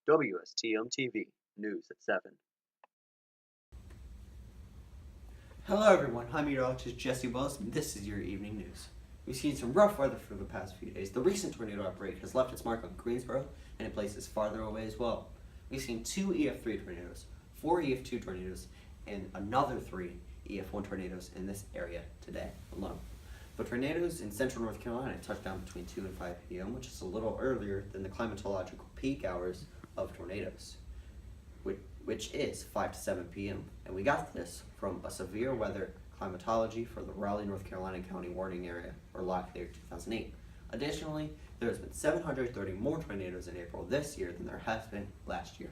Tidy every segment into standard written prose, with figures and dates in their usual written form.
WSTM-TV News at 7. Hello everyone, I'm meteorologist Jesse Wells, and this is your evening news. We've seen some rough weather for the past few days. The recent tornado outbreak has left its mark on Greensboro and in places farther away as well. We've seen 2 EF3 tornadoes, 4 EF2 tornadoes, and another 3 EF1 tornadoes in this area today alone. The tornadoes in central North Carolina touched down between 2 and 5 p.m., which is a little earlier than the climatological peak hours of tornadoes, which is 5 to 7 p.m. And we got this from a severe weather climatology for the Raleigh, North Carolina County Warning Area, or LOCK-There 2008. Additionally, there has been 730 more tornadoes in April this year than there has been last year.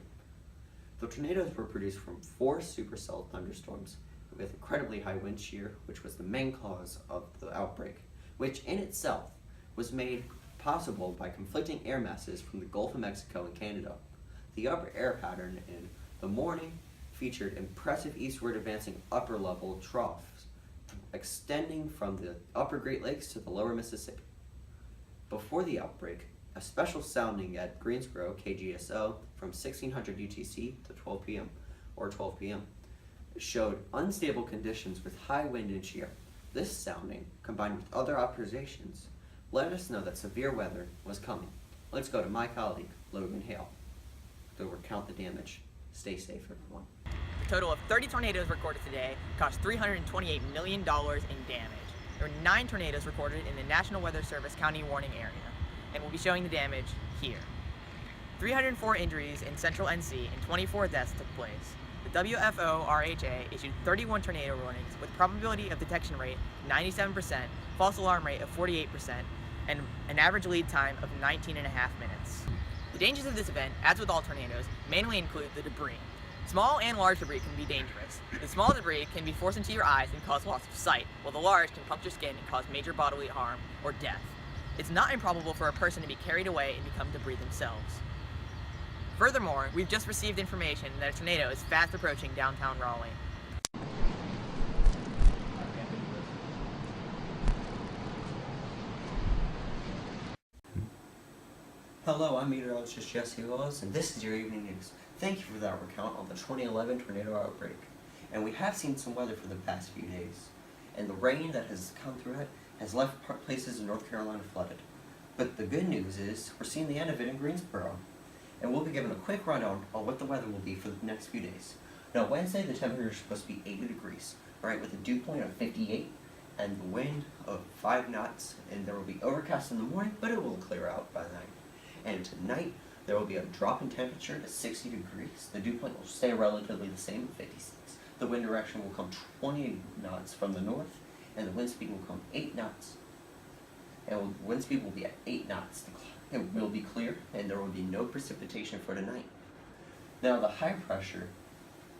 The tornadoes were produced from 4 supercell thunderstorms with incredibly high wind shear, which was the main cause of the outbreak, which in itself was made possible by conflicting air masses from the Gulf of Mexico and Canada. The upper air pattern in the morning featured impressive eastward advancing upper level troughs extending from the upper Great Lakes to the lower Mississippi. Before the outbreak, a special sounding at Greensboro, KGSO, from 1600 UTC to 12 p.m. showed unstable conditions with high wind and shear. This sounding, combined with other observations, let us know that severe weather was coming. Let's go to my colleague, Logan Hale, to recount the damage. Stay safe, everyone. A total of 30 tornadoes recorded today cost $328 million in damage. There were 9 tornadoes recorded in the National Weather Service County Warning Area, and we'll be showing the damage here. 304 injuries in central NC and 24 deaths took place. The WFO-RHA issued 31 tornado warnings with probability of detection rate 97%, false alarm rate of 48%, and an average lead time of 19.5 minutes. The dangers of this event, as with all tornadoes, mainly include the debris. Small and large debris can be dangerous. The small debris can be forced into your eyes and cause loss of sight, while the large can puncture skin and cause major bodily harm or death. It's not improbable for a person to be carried away and become debris themselves. Furthermore, we've just received information that a tornado is fast approaching downtown Raleigh. Hello, I'm meteorologist Jesse Wells, and this is your evening news. Thank you for that recount on the 2011 tornado outbreak. And we have seen some weather for the past few days, and the rain that has come through it has left places in North Carolina flooded. But the good news is we're seeing the end of it in Greensboro, and we'll be given a quick rundown on what the weather will be for the next few days. Now, Wednesday the temperature is supposed to be 80 degrees, alright, with a dew point of 58 and the wind of 5 knots, and there will be overcast in the morning, but it will clear out by night. And tonight, there will be a drop in temperature to 60 degrees. The dew point will stay relatively the same at 56. The wind direction will come 20 knots from the north, and the wind speed will come 8 knots. And the wind speed will be at 8 knots. It will be clear, and there will be no precipitation for tonight. Now, the high pressure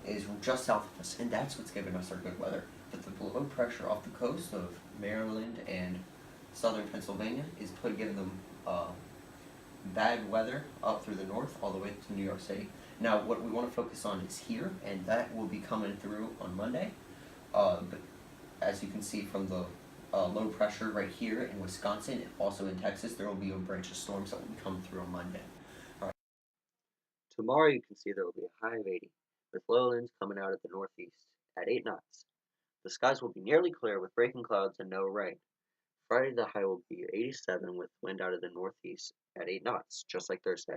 is just south of us, and that's what's giving us our good weather. But the low pressure off the coast of Maryland and southern Pennsylvania is giving them bad weather up through the north all the way to New York City. Now, what we want to focus on is here, and that will be coming through on Monday. But as you can see from the low pressure right here in Wisconsin, and also in Texas, there will be a branch of storms that will be coming through on Monday. Tomorrow you can see there will be a high of 80, with low winds coming out of the northeast at 8 knots. The skies will be nearly clear with breaking clouds and no rain. Friday the high will be 87 with wind out of the northeast at 8 knots, just like Thursday.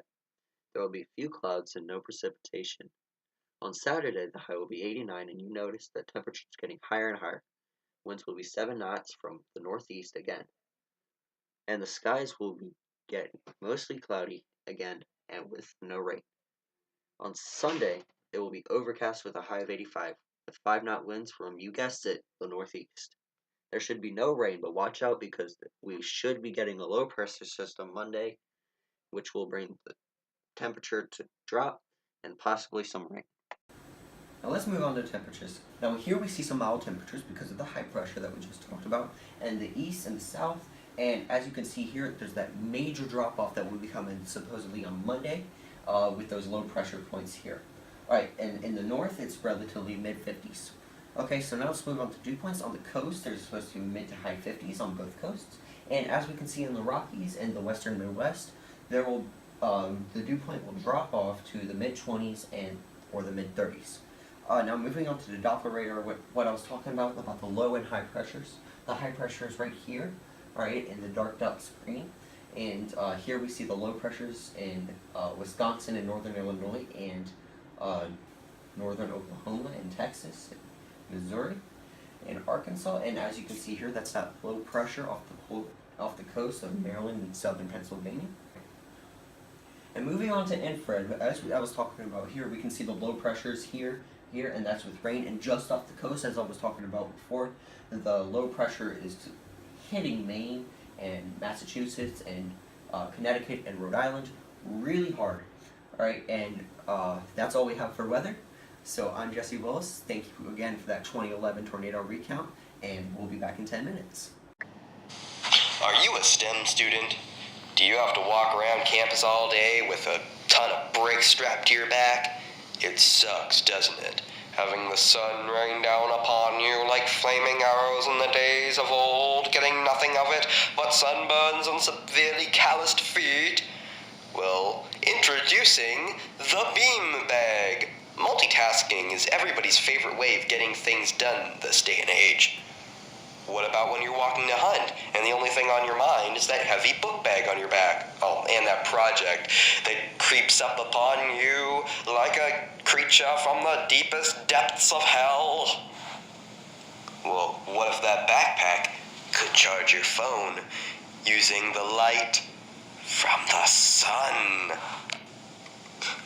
There will be few clouds and no precipitation. On Saturday the high will be 89, and you notice that temperature is getting higher and higher. Winds will be 7 knots from the northeast again. And the skies will be getting mostly cloudy again and with no rain. On Sunday, it will be overcast with a high of 85, with 5-knot winds from, you guessed it, the northeast. There should be no rain, but watch out because we should be getting a low pressure system Monday, which will bring the temperature to drop and possibly some rain. Now let's move on to temperatures. Now here we see some mild temperatures because of the high pressure that we just talked about, and the east and the south, and as you can see here, there's that major drop-off that will be coming supposedly on Monday with those low pressure points here. Alright, and in the north, it's relatively mid-50s. Okay, so now let's move on to dew points. On the coast, there's supposed to be mid to high 50s on both coasts. And as we can see in the Rockies and the western Midwest, there will the dew point will drop off to the mid-20s or the mid-30s. Now moving on to the Doppler radar, what I was talking about the low and high pressures. The high pressure is right here, right, in the darked out screen. And here we see the low pressures in Wisconsin and northern Illinois and northern Oklahoma and Texas, Missouri, and Arkansas. And as you can see here, that's that low pressure off the coast of Maryland and southern Pennsylvania. And moving on to infrared, as I was talking about here, we can see the low pressures here, and that's with rain. And just off the coast, as I was talking about before, the low pressure is hitting Maine and Massachusetts and Connecticut and Rhode Island really hard. Alright, and that's all we have for weather. So I'm Jesse Willis. Thank you again for that 2011 tornado recount, and we'll be back in 10 minutes. Are you a STEM student? Do you have to walk around campus all day with a ton of bricks strapped to your back? It sucks, doesn't it? Having the sun rain down upon you like flaming arrows in the days of old, getting nothing of it but sunburns and severely calloused feet. Well, introducing the beam bag. Multitasking is everybody's favorite way of getting things done this day and age. What about when you're walking to hunt and the only thing on your mind is that heavy book bag on your back? Oh, and that project that creeps up upon you like a creature from the deepest depths of hell? Well, what if that backpack could charge your phone using the light from the sun?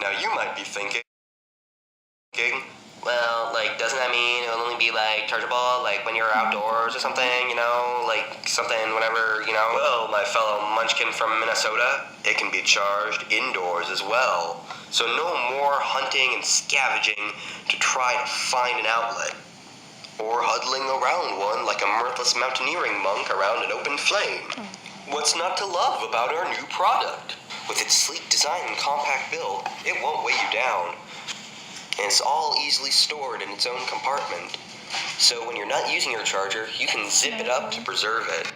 Now you might be thinking, well, like, doesn't that mean it'll only be, like, chargeable, like, when you're outdoors or something, you know, like, something, whatever, you know? Well, my fellow munchkin from Minnesota, it can be charged indoors as well. So no more hunting and scavenging to try to find an outlet, or huddling around one like a mirthless mountaineering monk around an open flame. What's not to love about our new product? With its sleek design and compact build, it won't weigh you down. And it's all easily stored in its own compartment. So when you're not using your charger, you can zip it up to preserve it.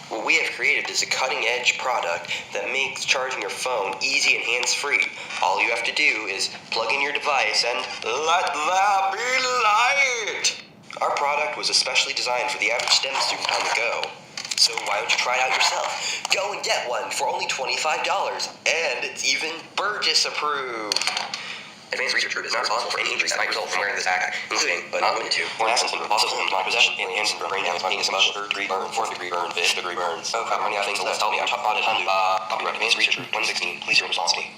What we have created is a cutting-edge product that makes charging your phone easy and hands-free. All you have to do is plug in your device and let there be light! Our product was especially designed for the average STEM student on the go. So why don't you try it out yourself? Go and get one for only $25, and it's even Burgess approved. Advanced research group is not responsible for any injuries that might result from wearing this backpack, including, but not limited to, Horn syndrome, loss of limb, possession, alien syndrome, brain damage, penis emotion, third-degree burn, fourth-degree burn, fifth-degree burns. Oh crap, how many things to list? Tell me, I'm taught by the Copyright Advanced Research Group 116, please hear responsibility.